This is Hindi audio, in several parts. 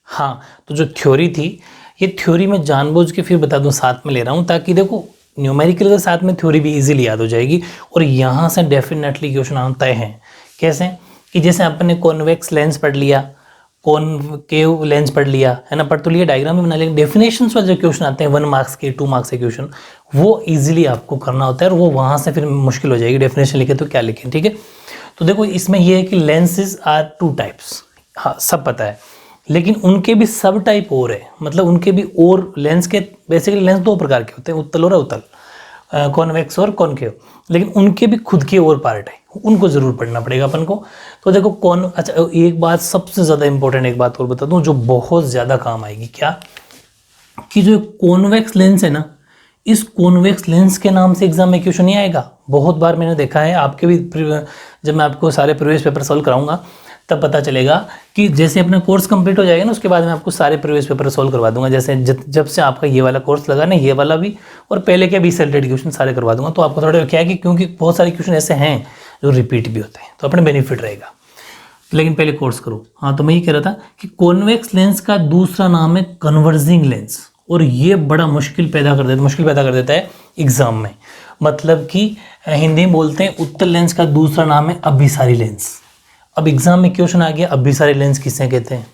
हाँ, तो जो थ्योरी थी, ये थ्योरी मैं जानबूझ के फिर बता दूं साथ में ले रहा हूँ, ताकि देखो न्यूमेरिकल के साथ में थ्योरी भी इजीली याद हो जाएगी और यहाँ से डेफिनेटली क्वेश्चन आना तय है। कैसे कि जैसे आपने कॉन्वेक्स लेंस पढ़ लिया, कॉनकेव लेंस पढ़ लिया है ना, पढ़ तो लिया, डायग्राम भी बना लिया, डेफिनेशंस वाले जो क्वेश्चन आते हैं 1 मार्क्स के 2 मार्क्स के क्वेश्चन, वो इजीली आपको करना होता है और वो वहाँ से फिर मुश्किल हो जाएगी डेफिनेशन लिखे तो क्या लिखें। ठीक है, तो देखो इसमें ये है कि लेंसेज आर 2 टाइप्स, हाँ सब पता है, लेकिन उनके भी सब टाइप और है, मतलब उनके भी और लेंस के बेसिकली लेंस 2 प्रकार के होते हैं, उत्तल और अवतल, कॉन्वेक्स और कॉनकेव, लेकिन उनके भी खुद के और पार्ट है, उनको जरूर पढ़ना पड़ेगा अपन को। तो देखो अच्छा एक बात सबसे ज़्यादा इंपॉर्टेंट एक बात और बता दूं जो बहुत ज़्यादा काम आएगी, क्या कि जो कॉन्वेक्स लेंस है ना, इस कॉन्वेक्स लेंस के नाम से एग्जाम में क्वेश्चन नहीं आएगा। बहुत बार मैंने देखा है, आपके भी जब मैं आपको सारे प्रीवियस पेपर सॉल्व कराऊंगा तब पता चलेगा कि जैसे अपना कोर्स कंप्लीट हो जाएगा ना, उसके बाद मैं आपको सारे प्रीवियस पेपर सॉल्व करवा दूंगा। जैसे जब से आपका ये वाला कोर्स लगा ना, ये वाला भी और पहले के भी से रिलेटेड क्वेश्चन सारे करवा दूंगा। तो आपको थोड़ा क्या है कि क्योंकि बहुत सारे क्वेश्चन ऐसे हैं जो रिपीट भी होते हैं, तो अपने बेनिफिट रहेगा, लेकिन पहले कोर्स करो। हाँ, तो मैं ये कह रहा था कि कॉन्वेक्स लेंस का दूसरा नाम है कन्वर्जिंग लेंस, और ये बड़ा मुश्किल पैदा कर देता है एग्जाम में। मतलब कि हिंदी में बोलते हैं उत्तल लेंस का दूसरा नाम है अभिसारी लेंस। अब एग्जाम में क्वेश्चन आ गया अभिसारी लेंस किसे कहते हैं,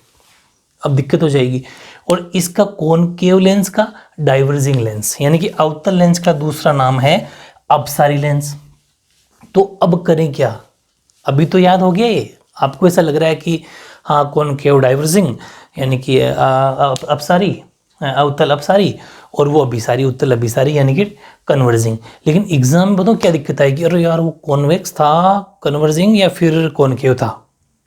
अब दिक्कत हो जाएगी। और इसका कॉनकेव लेंस का डाइवर्जिंग लेंस, यानी कि अवतल लेंस का दूसरा नाम है अपसारी लेंस। तो अब करें क्या, अभी तो याद हो गया ये, आपको ऐसा लग रहा है कि हाँ कॉनकेव डाइवर्जिंग यानी कि अपसारी अवतल अपसारी, और वो अभिसारी उत्तल अभिसारी यानी कि कन्वर्जिंग। लेकिन एग्जाम में बताओ क्या दिक्कत आएगी, अरे यार वो कॉन्वेक्स था कन्वर्जिंग या फिर कॉनकेव था,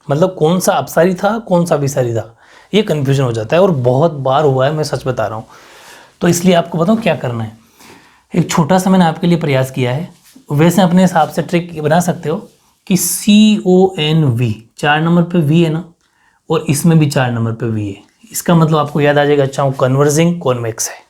मतलब कौन सा अपसारी था कौन सा अभिसारी था, ये कन्फ्यूजन हो जाता है और बहुत बार हुआ है, मैं सच बता रहा हूँ। तो इसलिए आपको बताऊँ क्या करना है, एक छोटा सा मैंने आपके लिए प्रयास किया है, वैसे अपने हिसाब से ट्रिक बना सकते हो कि CONV 4 नंबर पे V है ना, और इसमें भी 4 नंबर पे V है, इसका मतलब आपको याद आ जाएगा, अच्छा वो कन्वर्जिंग कॉन्वेक्स है।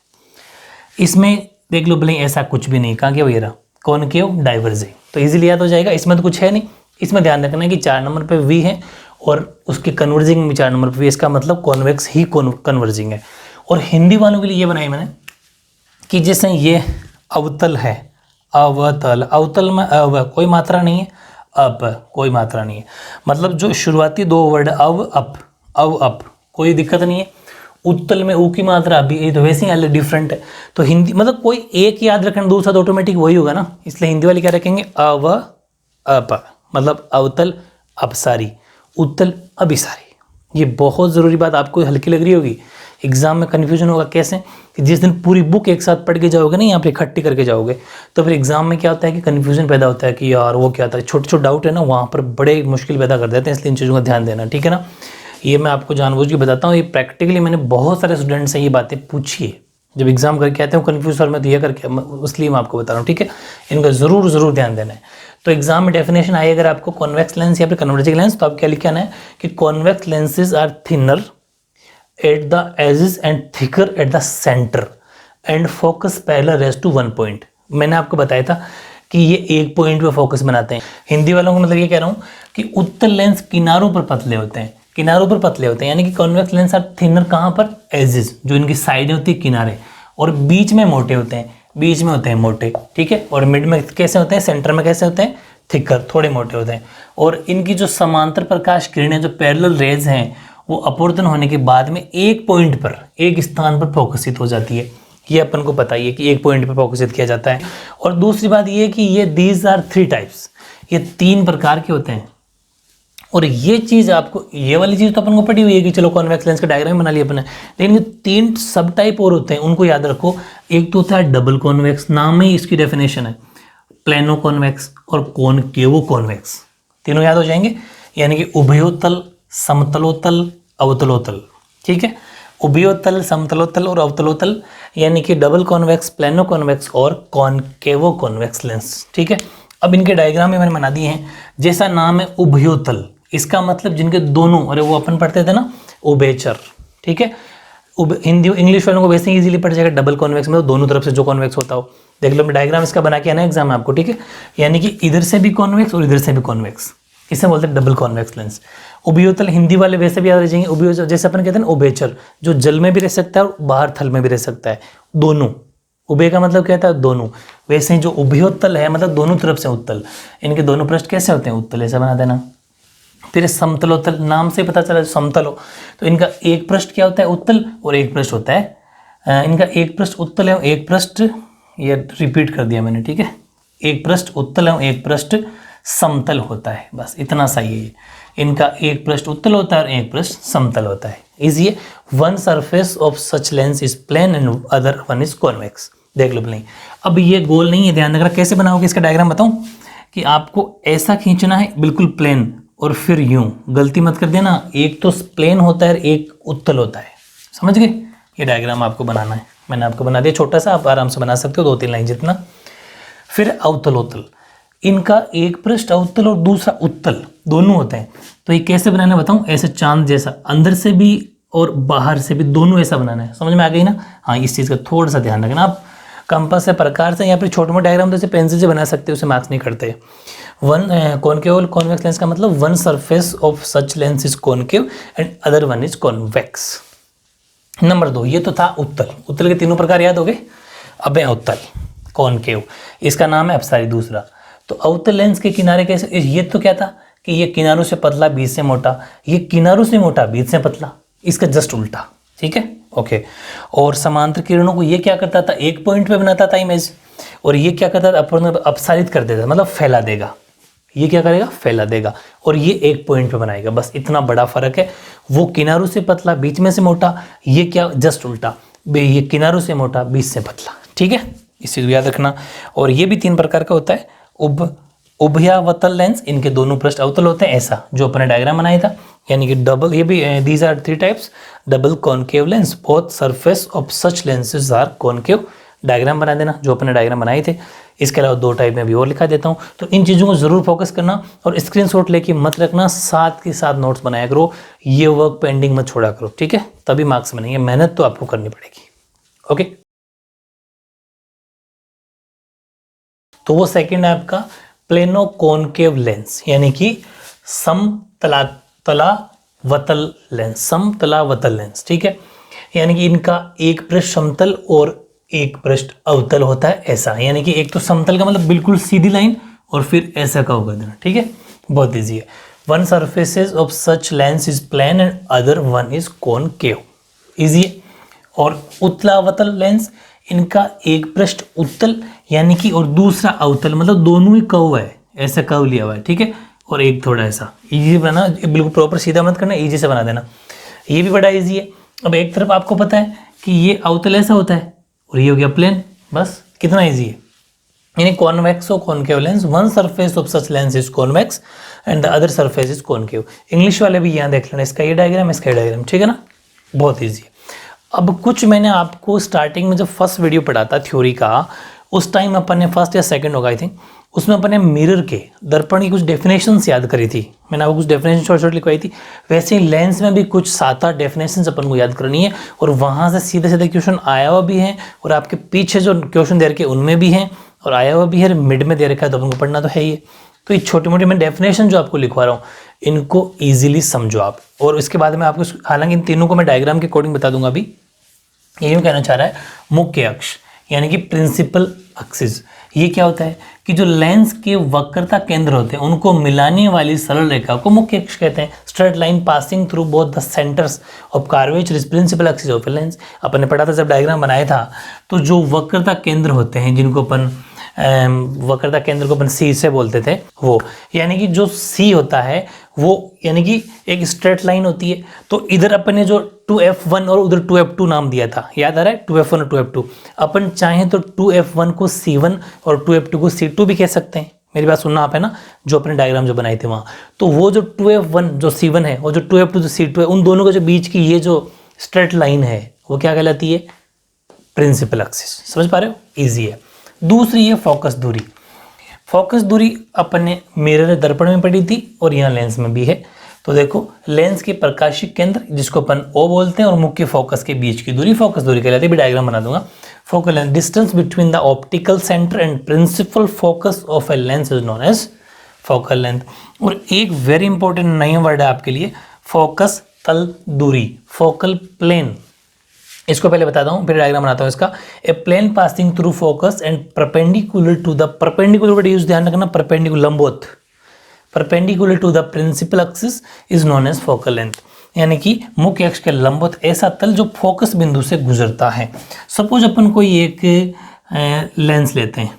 इसमें देख लो भले ऐसा कुछ भी नहीं, कहाँ क्या वही रहा कॉनकेव डाइवर्जिंग, तो इजीली याद हो जाएगा। इसमें तो कुछ है नहीं, इसमें ध्यान रखना है कि 4 नंबर पे V है और उसके कन्वर्जिंग में भी 4 नंबर पे V, इसका मतलब कॉन्वेक्स ही कन्वर्जिंग है। और हिंदी वालों के लिए ये बनाई मैंने कि जैसे ये अवतल है, अवतल, अवतल में कोई मात्रा नहीं है, अप कोई मात्रा नहीं है, मतलब जो शुरुआती 2 वर्ड अव अप कोई दिक्कत नहीं है। उत्तल में ऊ की मात्रा अभी ये तो वैसे ही अलग डिफरेंट है, तो हिंदी मतलब कोई एक याद रखना, दूसरा तो ऑटोमेटिक वही होगा ना, इसलिए हिंदी वाले क्या रखेंगे अव अप, मतलब अवतल अपसारी उत्तल अभिसारी। ये बहुत ज़रूरी बात, आपको हल्की लग रही होगी, एग्जाम में कन्फ्यूजन होगा कैसे कि जिस दिन पूरी बुक एक साथ पढ़ के जाओगे ना, यहाँ पे इकट्ठी करके जाओगे, तो फिर एग्जाम में क्या होता है कि कन्फ्यूजन पैदा होता है कि यार वो क्या था, छोटे छोटे डाउट है ना, वहाँ पर बड़े मुश्किल पैदा कर देते हैं, इसलिए इन चीज़ों का ध्यान देना, ठीक है ना। ये मैं आपको जानबूझ के बताता हूँ, ये प्रैक्टिकली मैंने बहुत सारे स्टूडेंट से ये बातें पूछी है, जब एग्जाम करके आते हैं कन्फ्यूज सर मैं तो ये करके, इसलिए मैं आपको बता रहा हूँ, ठीक है। इनका ज़रूर ध्यान देना है। तो एग्जाम में डेफिनेशन आई अगर आपको कॉन्वेक्स लेंस या फिर कन्वर्जिंग लेंस, तो आप क्या लिखना है कि convex lenses are thinner at the edges and thicker at the centre and focus parallel rays to 1 point. मैंने आपको बताया था कि ये एक पॉइंट पे फोकस बनाते हैं। हिंदी वालों को मतलब ये कह रहा हूँ कि उत्तल लेंस किनारों पर पतले होते हैं, किनारों पर पतले होते हैं, यानी कि कॉन्वेक्स लेंस आर थिनर कहाँ पर, एजेस जो इनकी साइडें होती है किनारे, और बीच में मोटे होते हैं, बीच में होते हैं मोटे, ठीक है, और मिड में कैसे होते हैं, सेंटर में कैसे होते हैं, थिकर थोड़े मोटे होते हैं। और इनकी जो समांतर प्रकाश किरणें जो पैरेलल रेज हैं वो अपवर्तन होने के बाद में एक पॉइंट पर, एक स्थान पर फोकसित हो जाती है। ये अपन को पता ही है कि एक पॉइंट पर फोकसित किया जाता है। और दूसरी बात ये कि ये दीज आर 3 टाइप्स, ये 3 प्रकार के होते हैं। और ये चीज़ आपको, ये वाली चीज़ तो अपन को पड़ी हुई है कि चलो कॉन्वेक्स लेंस का डायग्राम बना लिया अपने, लेकिन ये 3 सब टाइप और होते हैं, उनको याद रखो। एक तो होता है डबल कॉन्वेक्स, नाम में इसकी डेफिनेशन है, प्लेनो कॉन्वेक्स और कॉनकेवो कॉन्वेक्स, तीनों याद हो जाएंगे, यानी कि उभयोतल, समतलोतल, अवतलोतल, ठीक है। उभयोतल, समतलोतल और अवतलोतल, यानी कि डबल कॉन्वेक्स, प्लेनो कॉन्वेक्स और कॉनकेवो कॉन्वेक्स लेंस, ठीक है। अब इनके डायग्राम में मैंने बना दिए हैं। जैसा नाम है उभयोतल, इसका मतलब जिनके दोनों, अरे वो अपन पढ़ते थे ना उभयचर, ठीक है। हिंदी इंग्लिश वालों को वैसे ही इजीली पढ़ जाएगा, डबल कॉन्वेक्स में तो दोनों तरफ से जो कॉन्वेक्स होता हो, देख लो मैं डायग्राम इसका बना के आना एग्जाम में आपको, ठीक है। यानी कि इधर से भी कॉन्वेक्स और इधर से भी कॉन्वेक्स, इसे बोलते हैं डबल कॉन्वेक्स लेंस। उभयोतल हिंदी वाले वैसे भी याद रह जाएंगे। उभयोतल जैसे अपन कहते हैं ना उभयचर, जो जल में भी रह सकता है और बाहर थल में भी रह सकता है, दोनों। उभय का मतलब क्या था, दोनों। वैसे ही जो उभयोतल है मतलब दोनों तरफ से उत्तल, इनके दोनों पृष्ठ कैसे होते हैं, उत्तल, ऐसा बना देना। फिर समतलोत्तल, नाम से पता चला समतल हो, तो इनका एक पृष्ठ क्या होता है, उत्तल, और एक पृष्ठ होता है इनका एक पृष्ठ उत्तल है, एक पृष्ठ, ये रिपीट कर दिया मैंने, ठीक है, एक पृष्ठ उत्तल है, एक पृष्ठ समतल होता है, बस इतना सही है। इनका एक पृष्ठ उत्तल होता है और एक पृष्ठ समतल होता है। Easy, one surface of such lens is plane and other one is convex. देख लो प्लेन। अब ये गोल नहीं है, ध्यान रखना। कैसे बनाओगे इसका डायग्राम बताऊं, कि आपको ऐसा खींचना है बिल्कुल प्लेन, और फिर यूं, गलती मत कर देना, एक तो प्लेन होता है एक उत्तल होता है, समझ गए। ये डायग्राम आपको बनाना है, मैंने आपको बना दिया छोटा सा, आप आराम से बना सकते हो, 2-3 लाइन जितना। फिर अवतलोत्तल, इनका एक पृष्ठ अवतल और दूसरा उत्तल दोनों होते हैं। तो ये कैसे बनाना बताऊं, ऐसे चांद जैसा, अंदर से भी और बाहर से भी दोनों ऐसा बनाना है। समझ में आ गई ना। हाँ, इस चीज़ का थोड़ा सा ध्यान रखना। आप कंपास से, प्रकार से, या फिर छोटे मोटे डायग्राम तो ऐसे पेंसिल से बना सकते हो, उसे मार्क्स नहीं करते। वन कॉनकेव कॉन्वेक्स लेंस का मतलब one surface of such lens is concave and other one is convex. Number 2, ये तो था उत्तल। उत्तल के तीनों प्रकार याद हो गए। अब है अवतल, कॉनकेव, इसका नाम है अपसारी दूसरा। तो अवतल लेंस के किनारे कैसे, ये तो क्या था कि ये किनारों से पतला बीच से मोटा, ये किनारों से मोटा बीच से पतला, इसका जस्ट उल्टा, ठीक है, ओके। और समांतर किरणों को ये क्या करता था, एक पॉइंट पे बनाता था इमेज, और ये क्या करता था, अपसारित कर देता, मतलब फैला देगा। ये क्या करेगा, फैला देगा, और ये एक पॉइंट पे बनाएगा, बस इतना बड़ा फर्क है। वो किनारों से पतला बीच में से मोटा, ये क्या, जस्ट उल्टा, ये किनारों से मोटा बीच से पतला, ठीक है, इस चीज को याद रखना। और ये भी 3 प्रकार का होता है। उभयावतल लेंस, इनके दोनों पृष्ठ अवतल होते हैं, ऐसा जो अपने डायग्राम बनाया था, यानी कि डबल, ये भी these are 3 types. Double concave lens, both surface of such lenses are concave. Diagram बना देना जो अपने डायग्राम बनाए थे। इसके अलावा 2 टाइप में भी और लिखा देता हूँ, तो इन चीज़ों को जरूर फोकस करना और स्क्रीनशॉट लेके मत रखना, साथ के साथ नोट्स बनाया करो, ये वर्क पेंडिंग मत छोड़ा करो, ठीक है, तभी मार्क्स बनेंगे। मेहनत तो आपको करनी पड़ेगी, ओके। तो वो सेकंड है आपका प्लेनो कॉनकेव लेंस, यानी कि समतलावतल लेंस, समतलावतल लेंस, ठीक है, यानी कि इनका एक पृष्ठ समतल और एक पृष्ठ अवतल होता है, ऐसा, यानी कि एक तो समतल का मतलब बिल्कुल सीधी लाइन, और फिर ऐसा का होगा देना, ठीक है, बहुत ईजी है। One surfaces of such lens is plane and other one is concave, easy है। और उत्तलावतल लेंस, इनका एक पृष्ठ उत्तल यानी कि, और दूसरा अवतल, मतलब दोनों ही कर्व है, ऐसा कर्व लिया हुआ है, ठीक है, और एक थोड़ा ऐसा। इजी बना, बिल्कुल प्रॉपर सीधा मत करना, इजी से बना देना, ये भी बड़ा इजी है। अब एक तरफ आपको पता है कि ये अवतल ऐसा होता है और ये हो गया प्लेन, बस कितना इजी है। यानी कॉन्वेक्स और concave lens, one surface of such lens is convex and the other surface is concave. English वाले भी यहाँ देख लेना, इसका ये डायग्राम, इसका ये डायग्राम, ठीक है ना, बहुत ईजी है। अब कुछ मैंने आपको स्टार्टिंग में जब फर्स्ट वीडियो पढ़ा था थ्योरी का, उस टाइम अपन ने फर्स्ट या सेकंड होगा आई थिंक, उसमें अपन ने मिरर के, दर्पण की कुछ डेफिनेशंस याद करी थी, मैंने आपको कुछ डेफिनेशन शॉर्ट शॉर्ट लिखवाई थी। वैसे ही लेंस में भी कुछ 7-8 डेफिनेशंस अपन को याद करनी है, और वहाँ से सीधे सीधे क्वेश्चन आया हुआ भी है, और आपके पीछे जो क्वेश्चन दे रखे उनमें भी हैं, और आया हुआ भी है, मिड में दे रखा है, तो अपन को पढ़ना तो है ही। तो ये छोटी मोटी मैं डेफिनेशन जो आपको लिखवा रहा हूँ, इनको ईजिली समझो आप, और इसके बाद में आपको, हालांकि इन तीनों को मैं डायग्राम के अकॉर्डिंग बता दूंगा अभी। ये कहना चाह रहा है मुख्य अक्ष, यानी कि प्रिंसिपल एक्सिस, ये क्या होता है कि जो लेंस के वक्रता केंद्र होते हैं उनको मिलाने वाली सरल रेखा को मुख्य अक्ष कहते हैं। Straight line passing through both the centres of curvature is principal axis of lens. अपन ने पढ़ा था जब डायग्राम बनाया था, तो जो वक्रता केंद्र होते हैं, जिनको अपन वक्रता केंद्र को अपन सी से बोलते थे, वो यानी कि जो सी होता है वो यानी कि एक स्ट्रेट लाइन होती है। तो इधर अपन ने जो 2f1 और उधर 2f2 नाम दिया था, याद आ रहा है, 2f1 और 2f2। अपन चाहें तो 2f1 को c1 और 2f2 को c2 भी कह सकते हैं। मेरी बात सुनना आप, है ना, जो अपने डायग्राम जो बनाए थे वहाँ, तो वो जो 2f1 जो c1 है और जो 2f2 जो c2 है, उन दोनों के जो बीच की ये जो स्ट्रेट लाइन है वो क्या कहलाती है, प्रिंसिपल एक्सिस। समझ पा रहे हो, ईजी है। दूसरी है फोकस दूरी। फोकस दूरी अपन ने मिरर दर्पण में पढ़ी थी और यहाँ लेंस में भी है। तो देखो, लेंस के प्रकाशिक केंद्र जिसको अपन O बोलते हैं और मुख्य फोकस के बीच की दूरी फोकस दूरी कहलाती है। भी डायग्राम बना दूंगा। Focal length, distance between the optical centre and principal focus of a lens is known as focal length. और एक वेरी इंपॉर्टेंट नया वर्ड है आपके लिए, फोकस तल दूरी, फोकल प्लेन। इसको पहले बताता हूँ फिर डायग्राम बनाता हूँ इसका। A plane passing through focus and perpendicular to the, perpendicular word use ध्यान रखना, परपेंडिकुलर लंबवत, perpendicular to the principal axis is known as focal length, यानी कि मुख्य अक्ष के लंबवत ऐसा तल जो फोकस बिंदु से गुजरता है। सपोज अपन कोई एक लेंस लेते हैं,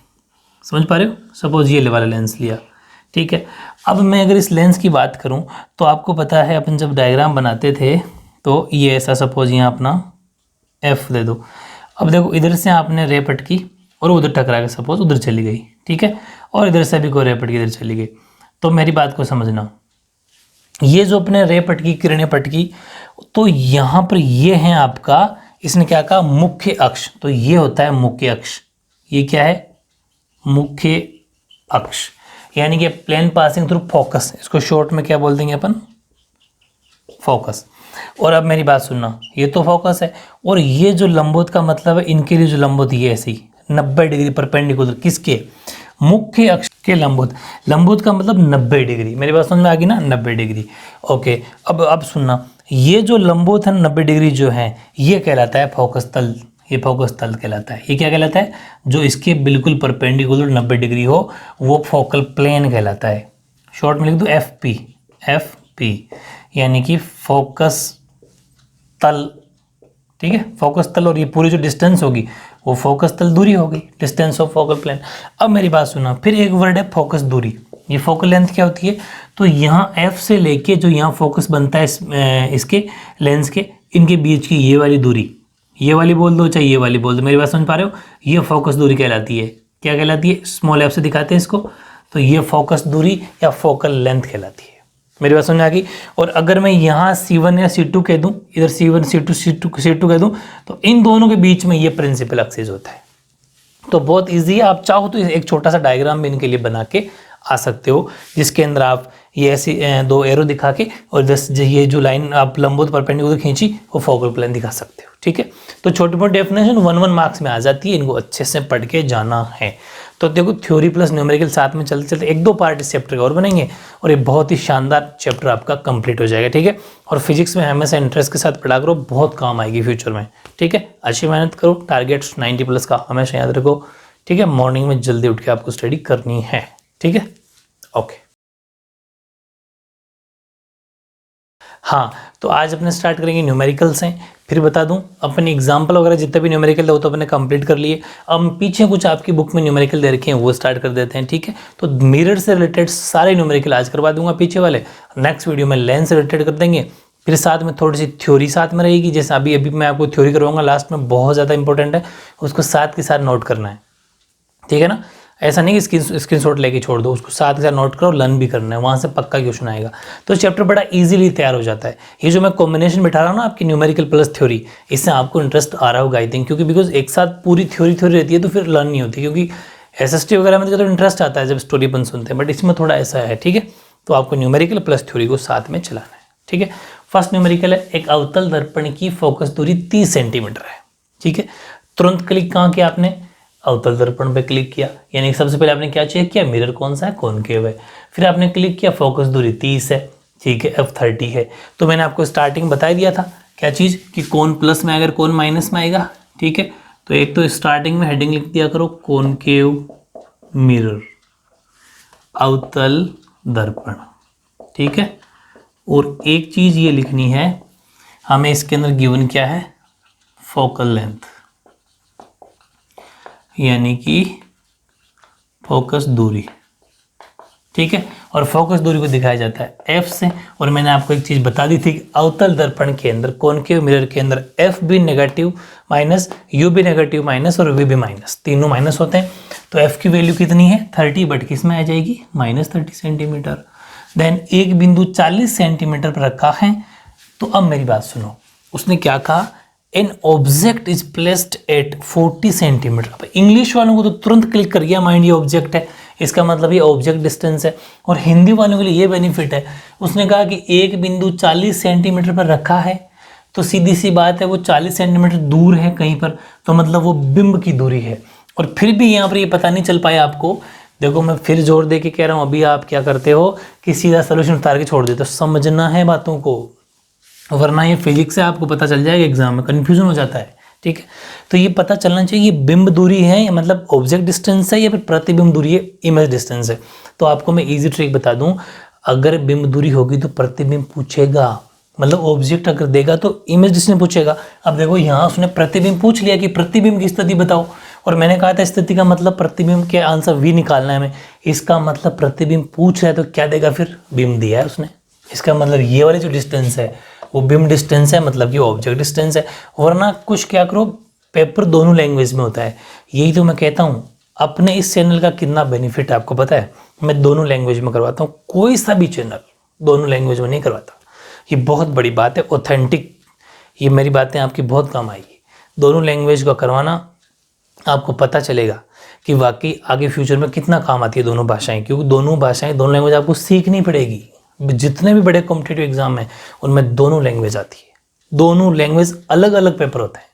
समझ पा रहे हो, सपोज ये वाला लेंस लिया, ठीक है। अब मैं अगर इस लेंस की बात करूं तो आपको पता है अपन जब डायग्राम बनाते थे तो ये ऐसा, सपोज यहाँ अपना एफ दे दो। अब देखो इधर से आपने रे पटकी और उधर टकरा के सपोज उधर चली गई, ठीक है, और इधर से भी कोई रे पटकी इधर चली गई। तो मेरी बात को समझना, ये जो अपने रे पटकी किरणें पटकी, तो यहाँ पर ये है आपका, इसने क्या कहा, मुख्य अक्ष। तो ये होता है मुख्य अक्ष, ये क्या है, मुख्य अक्ष, यानी कि प्लेन पासिंग थ्रू फोकस, इसको शॉर्ट में क्या बोल देंगे अपन, फोकस। और अब मेरी बात सुनना, ये तो फोकस है, और ये जो लंबवत का मतलब है, इनके लिए जो लंबवत ये ऐसी 90 डिग्री परपेंडिकुलर, किसके, मुख्य अक्ष के लंबवत। लंबवत का मतलब 90 डिग्री, मेरी बात समझ में आ गई ना, 90 डिग्री। ओके, अब सुनना, ये जो लंबवत है 90 डिग्री जो है, ये कहलाता है फोकस तल, ये फोकस तल कहलाता है। ये क्या कहलाता है, जो इसके बिल्कुल परपेंडिकुलर 90 डिग्री हो वो फोकल प्लेन कहलाता है। शॉर्ट में लिख दो एफ पी, एफ पी यानी कि फोकस तल, ठीक है, फोकस तल। और ये पूरी जो डिस्टेंस होगी वो फोकस तल दूरी हो गई, डिस्टेंस ऑफ फोकल प्लेन। अब मेरी बात सुना, फिर एक वर्ड है फोकस दूरी। ये फोकल लेंथ क्या होती है, तो यहाँ एफ से लेके जो यहाँ फोकस बनता है इसके लेंस के, इनके बीच की ये वाली दूरी, ये वाली बोल दो चाहे ये वाली बोल दो, मेरी बात समझ पा रहे हो, ये फोकस दूरी कहलाती है। क्या कहलाती है, स्मॉल एफ से दिखाते हैं इसको, तो ये फोकस दूरी या फोकल लेंथ कहलाती है। मेरी बात समझ आ गई। और अगर मैं यहाँ C1 या C2 कह दूँ, इधर C1 C2 कह दूँ, तो इन दोनों के बीच में ये प्रिंसिपल एक्सिस होता है। तो बहुत ईजी है, आप चाहो तो एक छोटा सा डायग्राम भी इनके लिए बना के आ सकते हो, जिसके अंदर आप ये ऐसी दो एरो दिखा के और ये जो लाइन आप लंबवत परपेंडिकुलर खींची वो फोकल प्लेन दिखा सकते हो, ठीक है। तो छोटी मोटी डेफिनेशन 1 मार्क्स में आ जाती है, इनको अच्छे से पढ़ के जाना है। तो देखो थ्योरी प्लस न्यूमेरिकल साथ में चलते चलते 1-2 पार्ट इस चैप्टर के और बनेंगे और ये बहुत ही शानदार चैप्टर आपका कंप्लीट हो जाएगा, ठीक है। और फिजिक्स में हमेशा इंटरेस्ट के साथ पढ़ा करो, बहुत काम आएगी फ्यूचर में, ठीक है। अच्छी मेहनत करो, टारगेट 90+ का हमेशा याद रखो, ठीक है। मॉर्निंग में जल्दी उठ के आपको स्टडी करनी है, ठीक है, ओके। हाँ, तो आज अपने स्टार्ट करेंगे न्यूमेरिकल से। फिर बता दूं, अपने एग्जाम्पल वगैरह जितने भी न्यूमेरिकल है वो तो अपने कंप्लीट कर लिए। अब पीछे कुछ आपकी बुक में न्यूमेरिकल दे रखे हैं वो स्टार्ट कर देते हैं, ठीक है। तो मिरर से रिलेटेड सारे न्यूमेरिकल आज करवा दूंगा पीछे वाले। नेक्स्ट वीडियो में लेंस से रिलेटेड कर देंगे, फिर साथ में थोड़ी सी थ्योरी साथ में रहेगी। जैसे अभी मैं आपको थ्योरी करवाऊंगा लास्ट में, बहुत ज़्यादा इंपॉर्टेंट है, उसको साथ के साथ नोट करना है, ठीक है ना। ऐसा नहीं कि स्क्रीनशॉट लेके छोड़ दो, उसको साथ के साथ नोट करो, लर्न भी करना है, वहाँ से पक्का क्वेश्चन आएगा। तो चैप्टर बड़ा इजीली तैयार हो जाता है। ये जो मैं कॉम्बिनेशन बिठा रहा हूँ ना आपकी न्यूमेरिकल प्लस थ्योरी, इससे आपको इंटरेस्ट आ रहा होगा आई थिंक, क्योंकि बिकॉज एक साथ पूरी थ्योरी रहती है तो फिर लर्न नहीं होती, क्योंकि SST वगैरह में तो इंटरेस्ट आता है जब स्टोरी अपन सुनते हैं, बट इसमें थोड़ा ऐसा है, ठीक है। तो आपको न्यूमेरिकल प्लस थ्योरी को साथ में चलाना है, ठीक है। फर्स्ट न्यूमेरिकल है, एक अवतल दर्पण की फोकस दूरी 30 सेंटीमीटर है, ठीक है। तुरंत क्लिक कहाँ किया आपने, अवतल दर्पण पे क्लिक किया, यानी सबसे पहले आपने क्या चेक किया, मिरर कौन सा है, कॉनकेव है। फिर आपने क्लिक किया, फोकस दूरी 30 है, ठीक है, F30 है। तो मैंने आपको स्टार्टिंग बता दिया था क्या चीज़, कि कौन प्लस में अगर कौन माइनस में आएगा, ठीक है। तो एक तो स्टार्टिंग में हेडिंग लिख दिया करो, कॉनकेव मिरर अवतल दर्पण, ठीक है। और एक चीज़ ये लिखनी है हमें, इसके अंदर गिवन क्या है, फोकल लेंथ, यानी कि फोकस दूरी, ठीक है। और फोकस दूरी को दिखाया जाता है F से। और मैंने आपको एक चीज़ बता दी थी कि अवतल दर्पण के अंदर, कॉनकेव मिरर के अंदर F भी नेगेटिव माइनस, U भी नेगेटिव माइनस और V भी माइनस, तीनों माइनस होते हैं। तो F की वैल्यू कितनी है, 30, बट किस में आ जाएगी, -30 सेंटीमीटर। देन एक बिंदु 40 सेंटीमीटर पर रखा है। तो अब मेरी बात सुनो, उसने क्या कहा, an object is placed at 40 centimetre. अब इंग्लिश वालों को तो तुरंत क्लिक कर गया माइंड, ये ऑब्जेक्ट है, इसका मतलब ये ऑब्जेक्ट डिस्टेंस है। और हिंदी वालों के लिए ये बेनिफिट है, उसने कहा कि एक बिंदु 40 सेंटीमीटर पर रखा है, तो सीधी सी बात है वो 40 सेंटीमीटर दूर है कहीं पर, तो मतलब वो बिंब की दूरी है। और फिर भी यहाँ पर ये पता नहीं चल पाया आपको देखो मैं फिर जोर दे के कह रहा हूँ, अभी आप क्या करते हो कि सीधा सोल्यूशन उतार के छोड़ देते हो। समझना है बातों को, वरना ये फिजिक्स से आपको पता चल जाएगा एग्जाम में, कन्फ्यूजन हो जाता है। ठीक है, तो ये पता चलना चाहिए ये बिंब दूरी है, मतलब ऑब्जेक्ट डिस्टेंस है, या फिर प्रतिबिंब दूरी है, इमेज डिस्टेंस है। तो आपको मैं इजी ट्रिक बता दूं, अगर बिंब दूरी होगी तो प्रतिबिंब पूछेगा, मतलब ऑब्जेक्ट अगर देगा तो इमेज डिस्टेंस पूछेगा। अब देखो यहाँ उसने प्रतिबिंब पूछ लिया कि प्रतिबिंब की स्थिति बताओ, और मैंने कहा था स्थिति का मतलब प्रतिबिंब के आंसर वी निकालना है हमें। इसका मतलब प्रतिबिंब पूछ रहा है तो क्या देगा, फिर बिंब दिया है उसने। इसका मतलब ये वाली जो डिस्टेंस है वो बिंब डिस्टेंस है, मतलब ये ऑब्जेक्ट डिस्टेंस है। वरना कुछ क्या करो, पेपर दोनों लैंग्वेज में होता है। यही तो मैं कहता हूँ, अपने इस चैनल का कितना बेनिफिट है आपको पता है, मैं दोनों लैंग्वेज में करवाता हूँ, कोई सा भी चैनल दोनों लैंग्वेज में नहीं करवाता। ये बहुत बड़ी बात है, ऑथेंटिक, ये मेरी बातें आपकी बहुत काम आएगी। दोनों लैंग्वेज का करवाना, आपको पता चलेगा कि वाकई आगे फ्यूचर में कितना काम आती है दोनों भाषाएं, क्योंकि दोनों भाषाएं, दोनों लैंग्वेज आपको सीखनी पड़ेगी। जितने भी बड़े कॉम्पिटिटिव एग्जाम हैं उनमें दोनों लैंग्वेज आती है, दोनों लैंग्वेज अलग अलग पेपर होते हैं,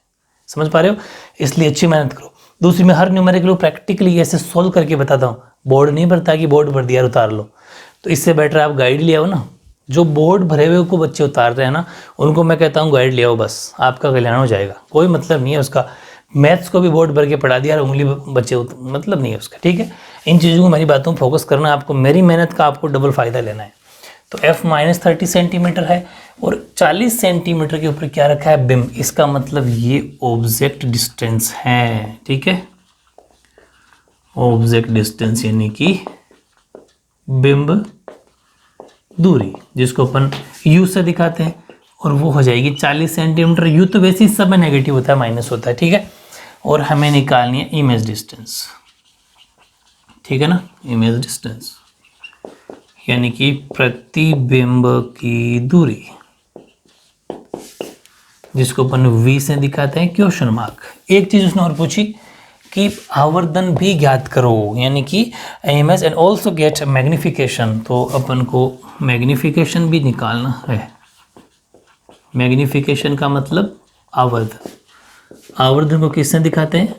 समझ पा रहे हो? इसलिए अच्छी मेहनत करो। दूसरी, मैं हर न्यूमेरिकल प्रैक्टिकली ऐसे सोल्व करके बताता हूँ, बोर्ड नहीं भरता कि बोर्ड भर दिया उतार लो। तो इससे बेटर आप गाइड ले आओ ना, जो बोर्ड भरे हुए को बच्चे उतार रहे हैं ना, उनको मैं कहता हूँ गाइड ले आओ, बस आपका कल्याण हो जाएगा। कोई मतलब नहीं है उसका, मैथ्स को भी बोर्ड भर के पढ़ा दिया और उंगली बच्चे मतलब नहीं है उसका। ठीक है, इन चीज़ों को, मेरी बातों में फोकस करना, आपको मेरी मेहनत का आपको डबल फायदा लेना है। तो f -30 सेंटीमीटर है और 40 सेंटीमीटर के ऊपर क्या रखा है, बिंब। इसका मतलब ये ऑब्जेक्ट डिस्टेंस है। ठीक है, ऑब्जेक्ट डिस्टेंस यानी कि बिंब दूरी, जिसको अपन u से दिखाते हैं, और वो हो जाएगी 40 सेंटीमीटर। u तो वैसे ही सब में नेगेटिव होता है, माइनस होता है। ठीक है, और हमें निकालनी है इमेज डिस्टेंस। ठीक है ना, इमेज डिस्टेंस यानी कि प्रतिबिंब की दूरी, जिसको अपन v से दिखाते हैं क्वेश्चन मार्क। एक चीज उसने और पूछी कि आवर्धन भी ज्ञात करो, यानी कि image and also get magnification. तो अपन को मैग्निफिकेशन भी निकालना है। मैग्निफिकेशन का मतलब आवर्धन। आवर्धन को किससे दिखाते हैं,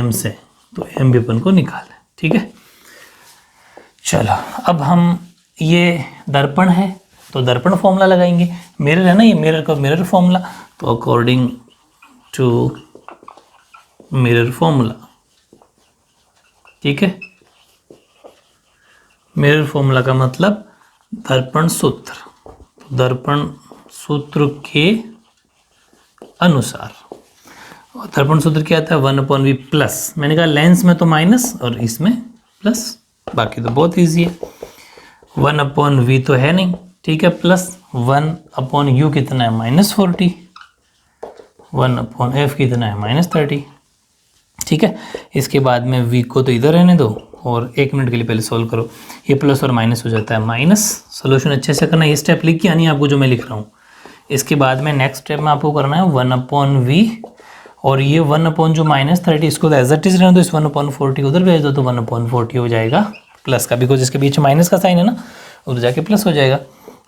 m से, तो m भी अपन को निकालना है। ठीक है, चलो अब हम, ये दर्पण है तो दर्पण फॉर्मूला लगाएंगे। मिरर है ना, ये मिरर का मिरर फॉर्मूला, तो अकॉर्डिंग टू मिरर फॉर्मूला। ठीक है, मिरर फॉर्मूला का मतलब दर्पण सूत्र। दर्पण सूत्र के अनुसार, और दर्पण सूत्र क्या आता है, 1/v प्लस, मैंने कहा लेंस में तो माइनस और इसमें प्लस, बाकी तो बहुत ईजी है। 1/v तो है नहीं, ठीक है, प्लस 1/u कितना है, -40, 1/f कितना है, -30। ठीक है, इसके बाद में v को तो इधर रहने दो और 1 मिनट के लिए पहले सॉल्व करो। ये प्लस और माइनस हो जाता है माइनस। सोल्यूशन अच्छे से करना, ये स्टेप लिख के आनी है आपको जो मैं लिख रहा हूँ। इसके बाद में नेक्स्ट स्टेप में आपको करना है 1/v, और ये 1 जो -30, इसको तो एज इट इज रहने दो, इस 1/40 उधर भेज दो, तो 1/40 हो जाएगा प्लस का, बिकॉज इसके बीच माइनस का साइन है ना, उधर जाके प्लस हो जाएगा।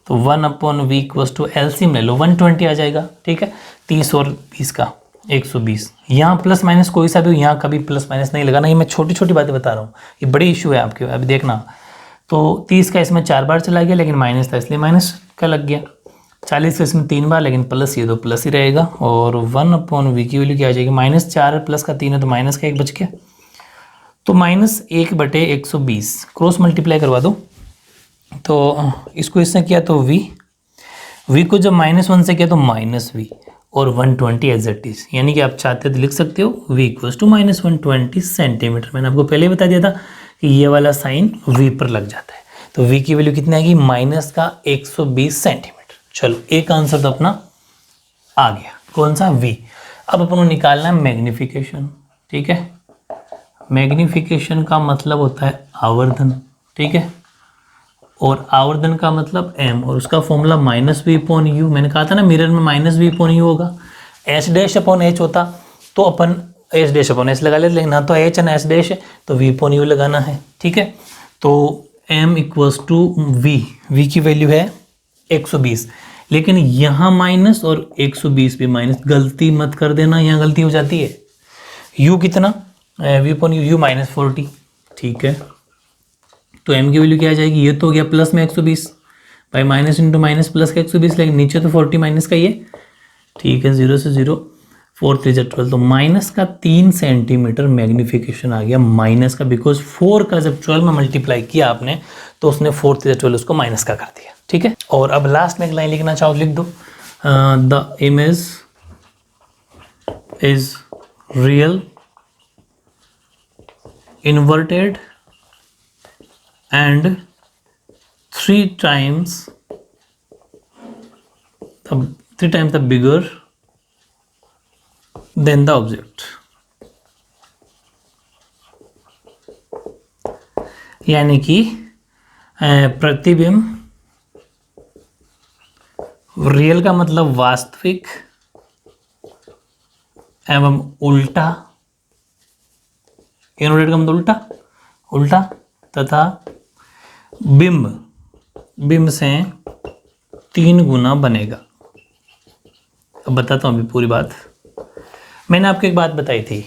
तो 1/v इक्वल्स टू एलसीएम ले लो, 120 आ जाएगा। ठीक है, 30 और 20 का 120। यहाँ प्लस माइनस कोई सा भी हो, यहाँ कभी प्लस माइनस नहीं लगाना, ये मैं छोटी छोटी बातें बता रहा हूँ, ये बड़ी इशू है आपके, अभी देखना। तो 30 का इसमें 4 बार चला गया, लेकिन माइनस था इसलिए माइनस का लग गया। 40 का इसमें 3 बार, लेकिन प्लस ये तो प्लस ही रहेगा। और 1/v की वैल्यू क्या आ जाएगी, -4 प्लस का 3 है तो माइनस का 1 बच गया, तो -1/120 क्रॉस मल्टीप्लाई करवा दो। तो इसको इससे किया तो v को जब -1 से किया तो -v, और 120 एज इट इज, यानी कि आप चाहते तो लिख सकते हो v इक्वल्स टू -120 सेंटीमीटर। मैंने आपको पहले बता दिया था कि ये वाला साइन v पर लग जाता है, तो v की वैल्यू कितनी आएगी, -120 सेंटीमीटर। चलो एक आंसर तो अपना आ गया, कौन सा, v। अब अपन को निकालना है मैग्निफिकेशन। ठीक है, मैग्निफिकेशन का मतलब होता है आवर्धन। ठीक है, और आवर्धन का मतलब m, और उसका फॉर्मूला -v/u। मैंने कहा था ना मिरर में -v/u होगा। h'/h होता तो अपन h'/h लगा लेते, लेकिन ना तो h है ना h' है, तो v/u लगाना है। ठीक है, तो m इक्वल्स टू v की वैल्यू है 120, लेकिन यहाँ माइनस और 120 भी माइनस, गलती मत कर देना, यहाँ गलती हो जाती है। u कितना, v/u -40। ठीक है, तो m की वैल्यू क्या आ जाएगी, ये तो हो गया प्लस में 120 भाई, माइनस इंटू माइनस प्लस का 120, लेकिन नीचे तो 40 माइनस का ये, ठीक है, 0 से 0, 4 3 12, तो माइनस का 3 सेंटीमीटर मैग्नीफिकेशन आ गया माइनस का, बिकॉज 4 का जब 12 में मल्टीप्लाई किया आपने तो उसने 4 3 12 उसको माइनस का कर दिया, ठीक है। और अब लास्ट में एक लाइन लिखना चाहो लिख दो, the image is real inverted and 3 times the bigger than the object। यानी कि प्रतिबिंब, रियल का मतलब वास्तविक एवं उल्टा, इनवर्टेड का मतलब उल्टा, उल्टा तथा बिंब से 3 गुना बनेगा। अब बताता हूँ अभी पूरी बात। मैंने आपको एक बात बताई थी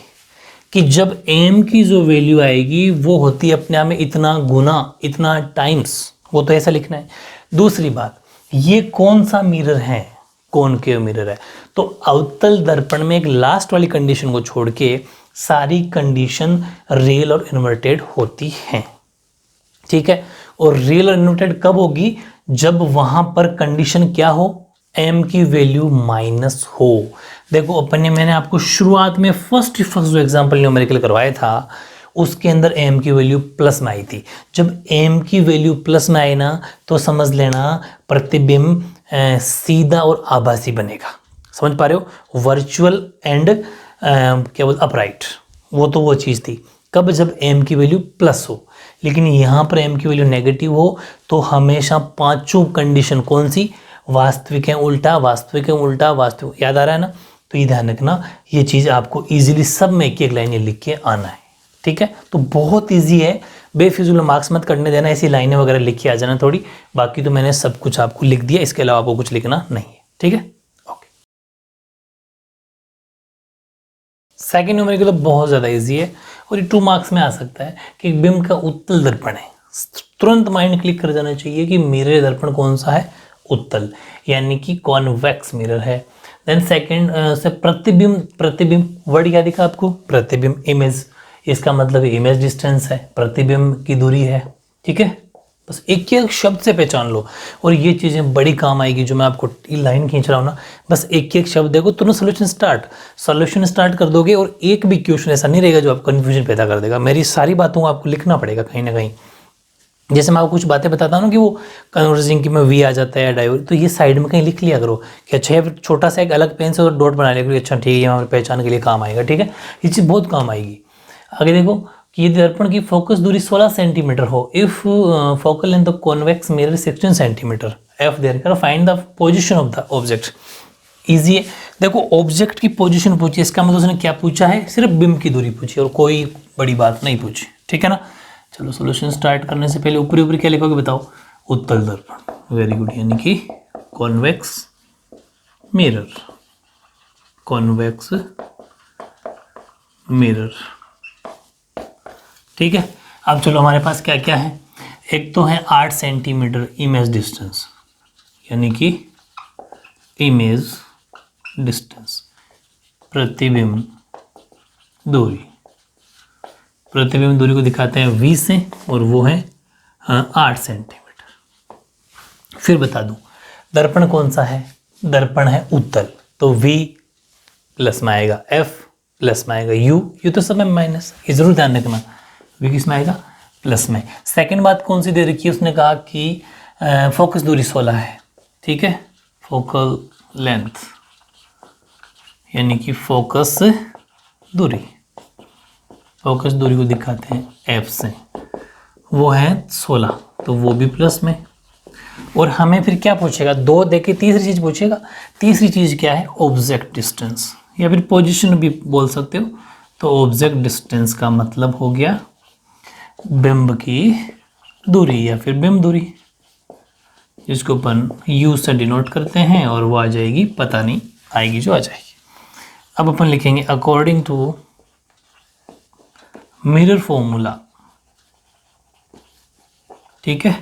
कि जब m की जो वैल्यू आएगी वो होती है अपने आप में इतना गुना, इतना टाइम्स, वो तो ऐसा लिखना है। दूसरी बात, ये कौन सा मिरर है, कॉनकेव मिरर है, तो अवतल दर्पण में एक लास्ट वाली कंडीशन को छोड़ के सारी कंडीशन रियल और इन्वर्टेड होती हैं, ठीक है। और रियल और इन्वर्टेड कब होगी, जब वहां पर कंडीशन क्या हो, m की वैल्यू माइनस हो। देखो मैंने आपको शुरुआत में फर्स्ट जो एग्जांपल न्यूमेरिकल करवाया था उसके अंदर m की वैल्यू प्लस में आई थी। जब m की वैल्यू प्लस में आए ना तो समझ लेना प्रतिबिंब सीधा और आभासी बनेगा। समझ पा रहे हो, वर्चुअल एंड क्या बोल अपराइट, वो तो वो चीज़ थी कब, जब m की वैल्यू प्लस हो। लेकिन यहाँ पर m की वैल्यू नेगेटिव हो तो हमेशा पांचों कंडीशन कौन सी, वास्तविक है उल्टा, वास्तविक है उल्टा, वास्तविक, याद आ रहा है ना। तो ये ध्यान रखना, ये चीज़ आपको इजीली सब में एक एक लाइन लिख के आना है, ठीक है। तो बहुत ईजी है, बेफिजूल मार्क्स मत करने देना, ऐसी लाइनें वगैरह लिख के आ जाना थोड़ी, बाकी तो मैंने सब कुछ आपको लिख दिया, इसके अलावा आपको कुछ लिखना नहीं है, ठीक है। सेकेंड न्यूमेरिकल बहुत ज़्यादा इजी है और ये 2 मार्क्स में आ सकता है कि बिंब का उत्तल दर्पण है। तुरंत माइंड क्लिक कर जाना चाहिए कि मिरर दर्पण कौन सा है, उत्तल, यानी कि कॉन्वेक्स मिरर है। देन सेकंड से प्रतिबिंब वर्ड क्या दिखा आपको, प्रतिबिंब इमेज, इसका मतलब इमेज डिस्टेंस है, प्रतिबिंब की दूरी है, ठीक है। बस एक एक शब्द से पहचान लो और ये चीज़ें बड़ी काम आएगी। जो मैं आपको लाइन खींच रहा हूँ ना, बस एक एक शब्द देखो, तुरंत सोल्यूशन स्टार्ट कर दोगे और एक भी क्वेश्चन ऐसा नहीं रहेगा जो आपको कन्फ्यूजन पैदा कर देगा। मेरी सारी बातों को आपको लिखना पड़ेगा कहीं ना कहीं। जैसे मैं आपको कुछ बातें बताता हूँ ना कि वो कन्वर्जिंग की में वी आ जाता है या डाइवर, तो ये साइड में कहीं लिख लिया करो कि अच्छा है, छोटा सा एक अलग पेन से और डॉट बना लिया करो, अच्छा ठीक है, यहाँ पहचान के लिए काम आएगा, ठीक है। ये चीज़ बहुत काम आएगी। आगे देखो कि ये दर्पण की फोकस दूरी 16 सेंटीमीटर हो, if focal length of convex mirror 16 centimetre, F there करो, find the position of the object. Easy है, देखो ऑब्जेक्ट की पोजीशन पूछी, इसका मतलब उसने क्या पूछा है, सिर्फ बिंब की दूरी पूछी और कोई बड़ी बात नहीं पूछी, ठीक है ना। चलो सोल्यूशन स्टार्ट करने से पहले ऊपरी ऊपरी क्या लिखोगे बताओ, उत्तल दर्पण, वेरी गुड, यानी कि कॉन्वेक्स मिरर, कॉन्वेक्स मिरर, ठीक है। अब चलो हमारे पास क्या क्या है, एक तो है 8 सेंटीमीटर इमेज डिस्टेंस, यानी कि इमेज डिस्टेंस, प्रतिबिंब दूरी, प्रतिबिंब दूरी को दिखाते हैं v से और वो है 8 सेंटीमीटर। फिर बता दूं दर्पण कौन सा है, दर्पण है उत्तल, तो v प्लस में आएगा, f प्लस में आएगा, u तो सब में माइनस, ये जरूर ध्यान रखना, v किस में आएगा, प्लस में। सेकंड बात कौन सी दे रखी है, उसने कहा कि फोकस दूरी 16 है, ठीक है, फोकल लेंथ यानी कि फोकस दूरी, फोकस दूरी को दिखाते हैं f से, वो है 16, तो वो भी प्लस में। और हमें फिर क्या पूछेगा, 2 देके तीसरी चीज पूछेगा, तीसरी चीज क्या है, ऑब्जेक्ट डिस्टेंस या फिर पोजीशन भी बोल सकते हो। तो ऑब्जेक्ट डिस्टेंस का मतलब हो गया बिंब की दूरी या फिर बिंब दूरी, जिसको अपन u से डिनोट करते हैं और वो आ जाएगी, पता नहीं आएगी जो आ जाएगी। अब अपन लिखेंगे अकॉर्डिंग टू मिरर फॉर्मूला, ठीक है।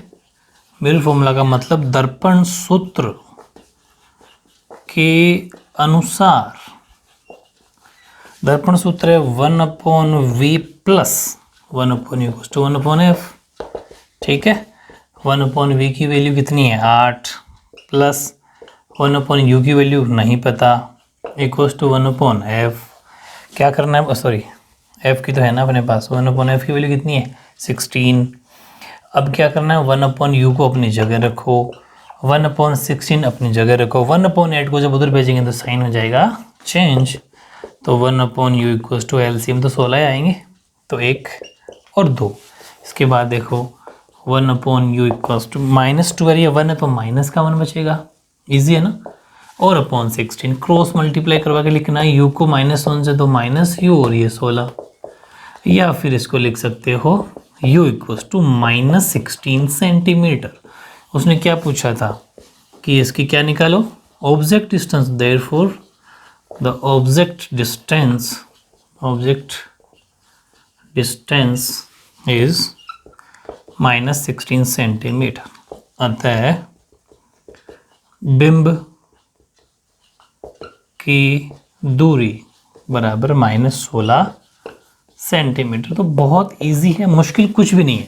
मिरर फॉर्मूला का मतलब दर्पण सूत्र के अनुसार, दर्पण सूत्र है 1/v plus 1/u to 1/f। ठीक है, 1/v की वैल्यू कितनी है 8 प्लस 1/u की वैल्यू नहीं पता इक्वल्स टू 1/f। क्या करना है, सॉरी f की तो है ना अपने पास, 1/f की वैल्यू कितनी है 16। अब क्या करना है 1/u को अपनी जगह रखो, 1/16 अपनी जगह रखो, 1/8 को जब उधर भेजेंगे तो साइन हो जाएगा चेंज। तो 1/u इक्वल्स टू एलसीएम तो 16 आएंगे, तो 1 और 2। इसके बाद देखो 1/u इक्वल्स टू -2 है, 1 है तो माइनस का 1 बचेगा, इजी है ना। और अपॉन 16 क्रॉस मल्टीप्लाई करवा के लिखना है, u को -1 से तो -u और ये 16, या फिर इसको लिख सकते हो u इक्वल्स टू -16 सेंटीमीटर। उसने क्या पूछा था कि इसकी क्या निकालो object distance, therefore the object distance is -16 centimetre. अतः बिंब की दूरी बराबर -16 सेंटीमीटर। तो बहुत इजी है, मुश्किल कुछ भी नहीं है,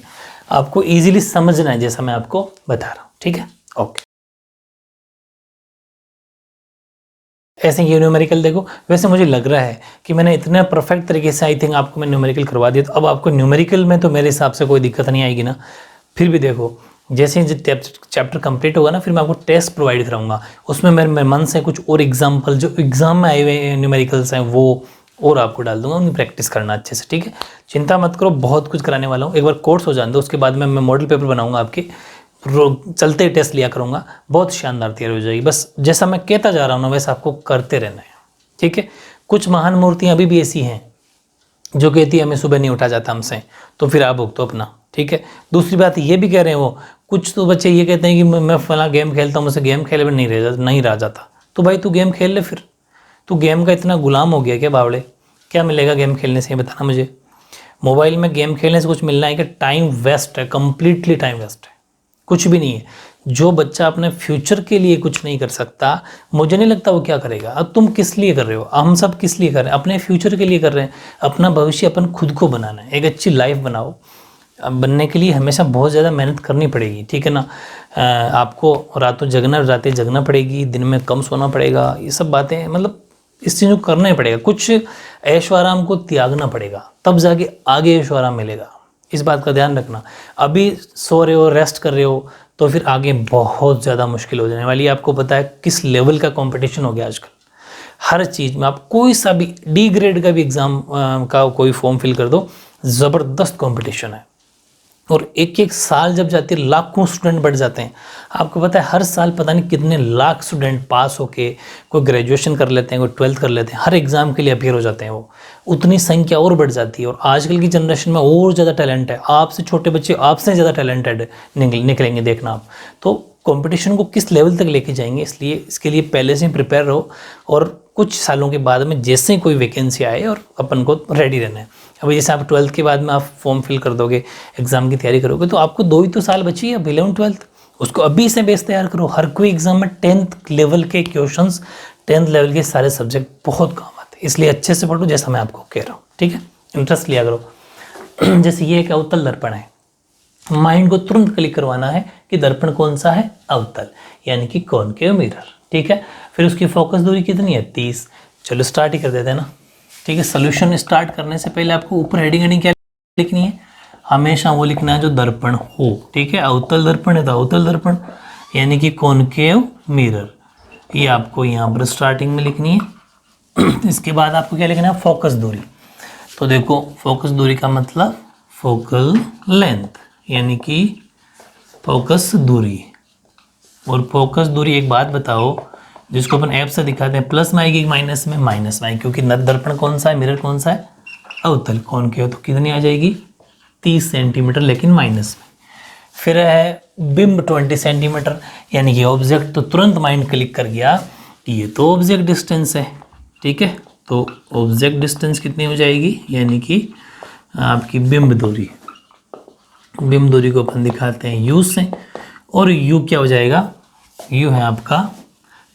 आपको इजीली समझना है जैसा मैं आपको बता रहा हूँ। ठीक है, ओके। ऐसे ये न्यूमेरिकल देखो, वैसे मुझे लग रहा है कि मैंने इतना परफेक्ट तरीके से आई थिंक आपको मैं न्यूमेरिकल करवा दिया, तो अब आपको न्यूमेरिकल में तो मेरे हिसाब से कोई दिक्कत नहीं आएगी ना। फिर भी देखो जैसे ही चैप्टर कंप्लीट होगा ना, फिर मैं आपको टेस्ट प्रोवाइड कराऊंगा, उसमें मेरे मन से कुछ और एग्जाम्पल जो एग्जाम में आए हुए न्यूमेरिकल्स हैं वो और आपको डाल दूंगा, उनकी प्रैक्टिस करना अच्छे से। ठीक है, चिंता मत करो, बहुत कुछ कराने वाला हूँ। एक बार कोर्स हो जाने दो, उसके बाद में मैं मॉडल पेपर बनाऊंगा, आपके चलते ही टेस्ट लिया करूँगा, बहुत शानदार तैयारी हो जाएगी। बस जैसा मैं कहता जा रहा हूँ ना वैसा आपको करते रहना है। ठीक है, कुछ महान मूर्तियाँ अभी भी ऐसी हैं जो कहती है हमें सुबह नहीं उठा जाता हमसे, तो फिर आप भुगतो अपना। ठीक है, दूसरी बात ये भी कह रहे हैं वो, कुछ तो बच्चे ये कहते हैं कि मैं फला गेम खेलता हूँ, मुझसे गेम खेले में नहीं रह जाता। तो भाई तू गेम खेल ले, फिर तू गेम का इतना गुलाम हो गया क्या बावड़े? क्या मिलेगा गेम खेलने से, बताना मुझे। मोबाइल में गेम खेलने से कुछ मिलना है कि टाइम वेस्ट है, कंप्लीटली टाइम वेस्ट है, कुछ भी नहीं है। जो बच्चा अपने फ्यूचर के लिए कुछ नहीं कर सकता, मुझे नहीं लगता वो क्या करेगा। अब तुम किस लिए कर रहे हो, हम सब किस लिए कर रहे हैं, अपने फ्यूचर के लिए कर रहे हैं, अपना भविष्य अपन खुद को बनाना है, एक अच्छी लाइफ बनाओ। अब बनने के लिए हमेशा बहुत ज़्यादा मेहनत करनी पड़ेगी, ठीक है ना। आपको रातें जगना पड़ेगी, दिन में कम सोना पड़ेगा, ये सब बातें मतलब इस चीज़ को करना ही पड़ेगा। कुछ ऐशो आराम को त्यागना पड़ेगा, तब जाके आगे ऐशो आराम मिलेगा। इस बात का ध्यान रखना। अभी सो रहे हो, रेस्ट कर रहे हो, तो फिर आगे बहुत ज़्यादा मुश्किल हो जाने वाली है। आपको पता है किस लेवल का कंपटीशन हो गया आजकल, हर चीज़ में। आप कोई सा भी डी ग्रेड का भी एग्ज़ाम का कोई फॉर्म फिल कर दो, ज़बरदस्त कंपटीशन है। और एक एक साल जब जाती है, लाखों स्टूडेंट बढ़ जाते हैं। आपको पता है हर साल पता नहीं कितने लाख स्टूडेंट पास होके कोई ग्रेजुएशन कर लेते हैं, कोई 12th कर लेते हैं, हर एग्ज़ाम के लिए अपीयर हो जाते हैं। वो उतनी संख्या और बढ़ जाती है। और आजकल की जनरेशन में और ज़्यादा टैलेंट है, आपसे छोटे बच्चे आपसे ज़्यादा टैलेंटेड निकलेंगे, देखना आप। तो कंपटीशन को किस लेवल तक लेके जाएंगे, इसलिए इसके लिए पहले से ही प्रिपेयर रहो, और कुछ सालों के बाद में जैसे ही कोई वैकेंसी आए और अपन को रेडी रहना है। अभी जैसे आप 12th के बाद में आप फॉर्म फिल कर दोगे, एग्ज़ाम की तैयारी करोगे, तो आपको 2 ही तो साल बची है, 11th 12th, उसको अभी से बेस तैयार करो। हर कोई एग्ज़ाम में 10th लेवल के क्वेश्चंस, 10th लेवल के सारे सब्जेक्ट बहुत काम आते हैं, इसलिए अच्छे से पढ़ो जैसा मैं आपको कह रहा हूँ। ठीक है, इंटरेस्ट लिया करो। जैसे ये एक अवतल दर्पण है, माइंड को तुरंत क्लिक करवाना है कि दर्पण कौन सा है, अवतल, यानी कि कॉनकेव मिरर। ठीक है, फिर उसकी फोकस दूरी कितनी है 30। चलो स्टार्ट ही कर देते हैं ना। ठीक है, सोल्यूशन स्टार्ट करने से पहले आपको ऊपर हेडिंग क्या लिखनी है, हमेशा वो लिखना है जो दर्पण हो। ठीक है, अवतल दर्पण है तो अवतल दर्पण, यानी कि कॉनकेव मिरर, ये आपको यहाँ पर स्टार्टिंग में लिखनी है। इसके बाद आपको क्या लिखना है, फोकस दूरी। तो देखो फोकस दूरी का मतलब फोकल लेंथ, यानी कि फोकस दूरी। और फोकस दूरी एक बात बताओ, जिसको अपन एफ से दिखाते हैं, प्लस में आएगी माइनस में, माइनस में आएगी, क्योंकि दर्पण कौन सा है, मिरर कौन सा है, अवतल कॉनकेव। तो कितनी आ जाएगी 30 सेंटीमीटर, लेकिन माइनस में। फिर है बिंब 20 सेंटीमीटर, यानी कि ऑब्जेक्ट, तो तुरंत माइंड क्लिक कर गया ये तो ऑब्जेक्ट डिस्टेंस है। ठीक है, तो ऑब्जेक्ट डिस्टेंस कितनी हो जाएगी, यानी कि आपकी बिंब दूरी बिंब दूरी को अपन दिखाते हैं u से, और u क्या हो जाएगा, u है आपका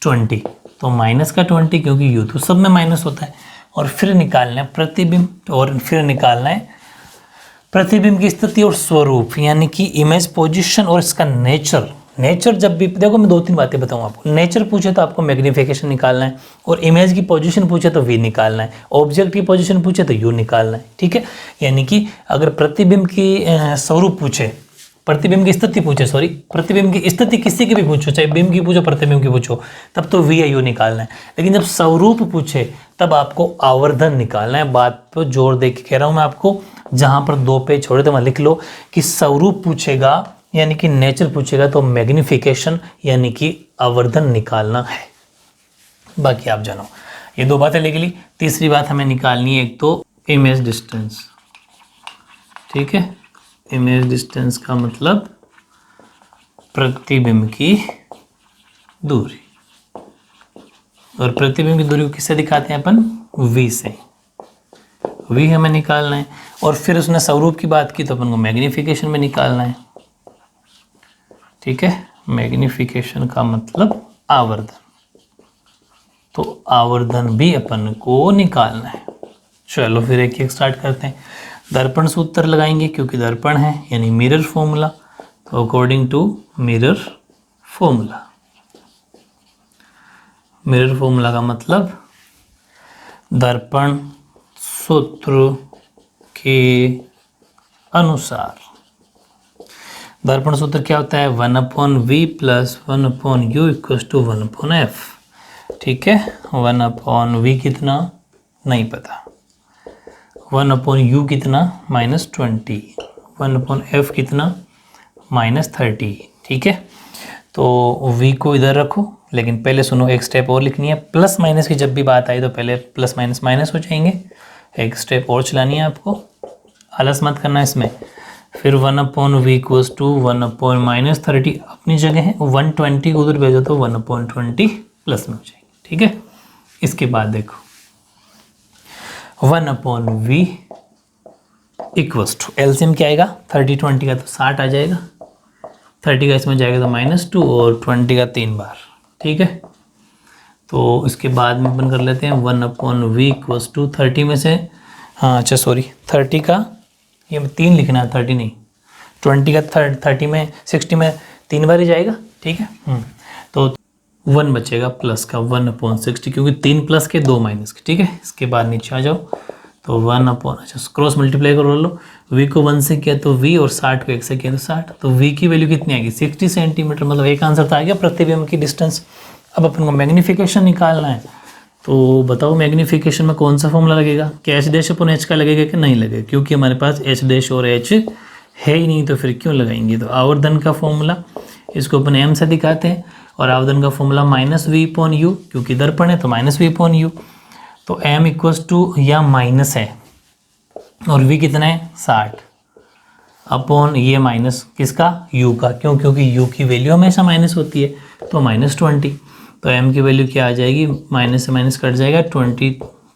20, तो माइनस का 20 क्योंकि u तो सब में माइनस होता है। और फिर निकालना है प्रतिबिंब, और फिर निकालना है प्रतिबिंब की स्थिति और स्वरूप, यानी कि इमेज पोजीशन और इसका नेचर। नेचर जब भी देखो, मैं 2-3 बातें बताऊँ आपको। नेचर पूछे तो आपको मैग्नीफिकेशन निकालना है, और इमेज की पोजीशन पूछे तो v निकालना है, ऑब्जेक्ट की पोजीशन पूछे तो u निकालना है। ठीक है, यानी कि अगर प्रतिबिंब की स्वरूप पूछे, प्रतिबिंब की स्थिति पूछे, सॉरी प्रतिबिंब की स्थिति किसी की भी पूछो, चाहे बिंब की पूछो प्रतिबिंब की पूछो, तब तो v या u निकालना है। लेकिन जब स्वरूप पूछे तब आपको आवर्धन निकालना है। बात पर जोर दे के कह रहा हूँ मैं आपको, जहां पर 2 पेज छोड़े तो वहां लिख लो कि स्वरूप पूछेगा यानी कि नेचर पूछेगा तो मैग्निफिकेशन यानी कि आवर्धन निकालना है। बाकी आप जानो, ये 2 बातें लिख ली। तीसरी बात हमें निकालनी है, एक तो इमेज डिस्टेंस। ठीक है, इमेज डिस्टेंस का मतलब प्रतिबिंब की दूरी, और प्रतिबिंब की दूरी को किससे दिखाते हैं अपन, v से। v हमें निकालना है, और फिर उसने स्वरूप की बात की तो अपन को मैग्नीफिकेशन में निकालना है। ठीक है, मैग्नीफिकेशन का मतलब आवर्धन, तो आवर्धन भी अपन को निकालना है। चलो फिर एक एक स्टार्ट करते हैं। दर्पण सूत्र लगाएंगे क्योंकि दर्पण है, यानी मिरर फॉर्मूला। तो according to mirror formula, mirror formula का मतलब दर्पण सूत्र के अनुसार, दर्पण सूत्र क्या होता है, 1/v plus 1/u equals to 1/f। ठीक है, 1/v कितना नहीं पता, 1/u कितना -20, 1/f कितना -30। ठीक है, तो v को इधर रखो, लेकिन पहले सुनो एक स्टेप और लिखनी है। प्लस माइनस की जब भी बात आई तो पहले प्लस माइनस माइनस हो जाएंगे। एक स्टेप और चलानी है आपको, आलस मत करना इसमें। फिर 1/v इक्वल्स टू 1/-30 अपनी जगह है, 120 को उधर भेजो तो 1/20 प्लस में हो जाएगी। ठीक है, इसके बाद देखो 1/v इक्वल्स टू एलसीएम क्या आएगा, 30-20 का तो 60 आ जाएगा, 30 का इसमें जाएगा तो -2 और 20 का 3 बार। ठीक है, तो इसके बाद में अपन कर लेते हैं 1/v इक्वल्स टू 30 में से, हाँ अच्छा सॉरी 30 का ये 3 लिखना है, 30 नहीं, 20 का 30 में 60 में 3 बार ही जाएगा। ठीक है, तो 1 बचेगा प्लस का 1/60, क्योंकि 3 प्लस के 2 माइनस के। ठीक है, इसके बाद नीचे आ जाओ तो 1/, अच्छा क्रॉस मल्टीप्लाई कर लो, v को 1 से किया तो v और 60 को 1 से किया तो 60, तो v की वैल्यू कितनी आएगी 60 सेंटीमीटर, मतलब एक आंसर तो आ गया प्रतिबिंब की डिस्टेंस। अब अपन को मैग्नीफिकेशन निकालना है, तो बताओ मैग्नीफिकेशन में कौन सा फॉर्मूला लगेगा, क्या एच डैश अपन एच का लगेगा कि नहीं लगेगा, क्योंकि हमारे पास एच डैश और एच है ही नहीं, तो फिर क्यों लगाएंगे। तो आवर्धन का फॉर्मूला, इसको अपन एम से दिखाते हैं, और आवर्धन का फॉर्मूला -v/u, क्योंकि दर्पण है तो -v/u। तो m इक्वल्स टू या माइनस है और v कितना है 60 अपॉन ये माइनस किसका, u का, क्यों, क्योंकि u की वैल्यू हमेशा माइनस होती है, तो -20। तो m की वैल्यू क्या आ जाएगी, माइनस से माइनस कट जाएगा 20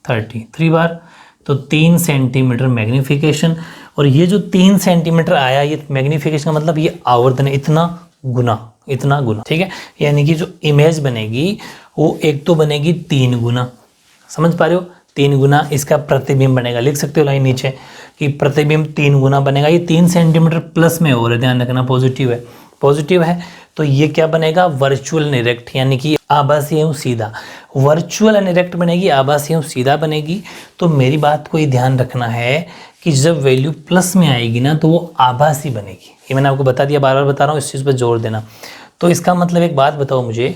30 3 बार, तो 3 सेंटीमीटर मैग्नीफिकेशन। और ये जो 3 सेंटीमीटर आया, ये मैग्नीफिकेशन का मतलब ये आवर्धन है, इतना गुना। ठीक है, यानी कि जो इमेज बनेगी वो एक तो बनेगी 3 गुना, समझ पा रहे हो, 3 गुना इसका प्रतिबिंब बनेगा। लिख सकते हो लाइन नीचे कि प्रतिबिंब 3 गुना बनेगा। ये 3 सेंटीमीटर प्लस में हो रहा है, ध्यान रखना, पॉजिटिव है तो ये क्या बनेगा, वर्चुअल निरेक्ट, यानी कि आभासी एवं सीधा। वर्चुअल निरेक्ट बनेगी, आभासी एवं सीधा बनेगी। तो मेरी बात को ये ध्यान रखना है कि जब वैल्यू प्लस में आएगी ना तो वो आभासी बनेगी। ये मैंने आपको बता दिया, बार बार बता रहा हूँ, इस चीज़ पर जोर देना। तो इसका मतलब एक बात बताओ मुझे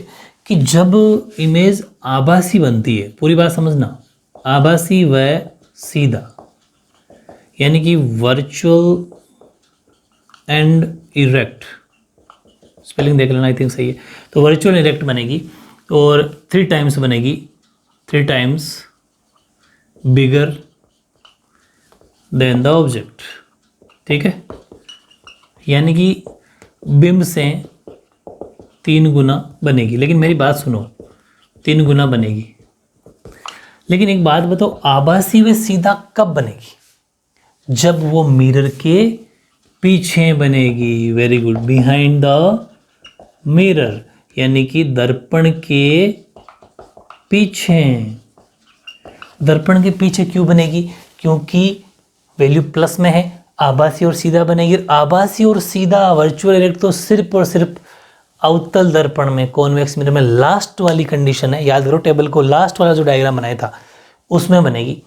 कि जब इमेज आभासी बनती है, पूरी बात समझना, आभासी व सीधा, यानी कि वर्चुअल एंड इरेक्ट, स्पेलिंग देख लेना, आई थिंक सही है। तो वर्चुअल इरेक्ट बनेगी और 3 टाइम्स बनेगी, 3 times bigger than the object. ठीक है, यानी कि बिंब से 3 गुना बनेगी। लेकिन मेरी बात सुनो, 3 गुना बनेगी, लेकिन एक बात बताओ, आभासी व सीधा कब बनेगी, जब वो मिरर के पीछे बनेगी, very good, behind the mirror, यानी कि दर्पण के पीछे। दर्पण के पीछे क्यों बनेगी? क्योंकि वैल्यू प्लस में है, आभासी और सीधा बनेगी। आभासी और सीधा वर्चुअल इरेक्ट तो सिर्फ और सिर्फ अवतल दर्पण में, कॉन्वेक्स मिरर में लास्ट वाली कंडीशन है। याद करो टेबल को, लास्ट वाला जो डायग्राम बनाया था उसमें बनेगी।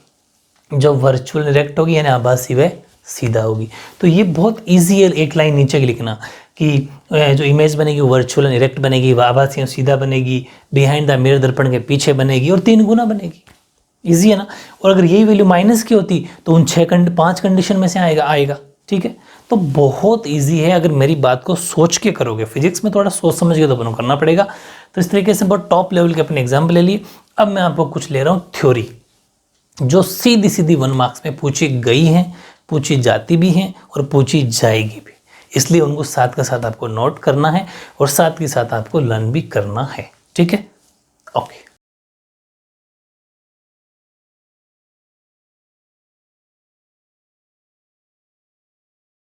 जो वर्चुअल इरेक्ट होगी यानी आभासी व सीधा होगी। तो ये बहुत ईजी है, एक लाइन नीचे की लिखना कि जो इमेज बनेगी वो वर्चुअल एंड इरेक्ट बनेगी, आभासी और सीधा बनेगी, बिहाइंड द मिरर दर्पण के पीछे बनेगी और 3 गुना बनेगी। इजी है ना। और अगर यही वैल्यू माइनस की होती तो उन 5 कंडीशन में से आएगा। ठीक है, तो बहुत इजी है अगर मेरी बात को सोच के करोगे। फिजिक्स में थोड़ा सोच समझ के तो अपन को करना पड़ेगा। तो इस तरीके से बहुत टॉप लेवल के अपने एग्जाम्पल ले लिए। अब मैं आपको कुछ ले रहा हूँ थ्योरी, जो सीधी सीधी 1 मार्क्स में पूछी गई है, पूछी जाती भी हैं और पूछी जाएगी भी। इसलिए उनको साथ के साथ आपको नोट करना है और साथ के साथ आपको लर्न भी करना है। ठीक है, ओके।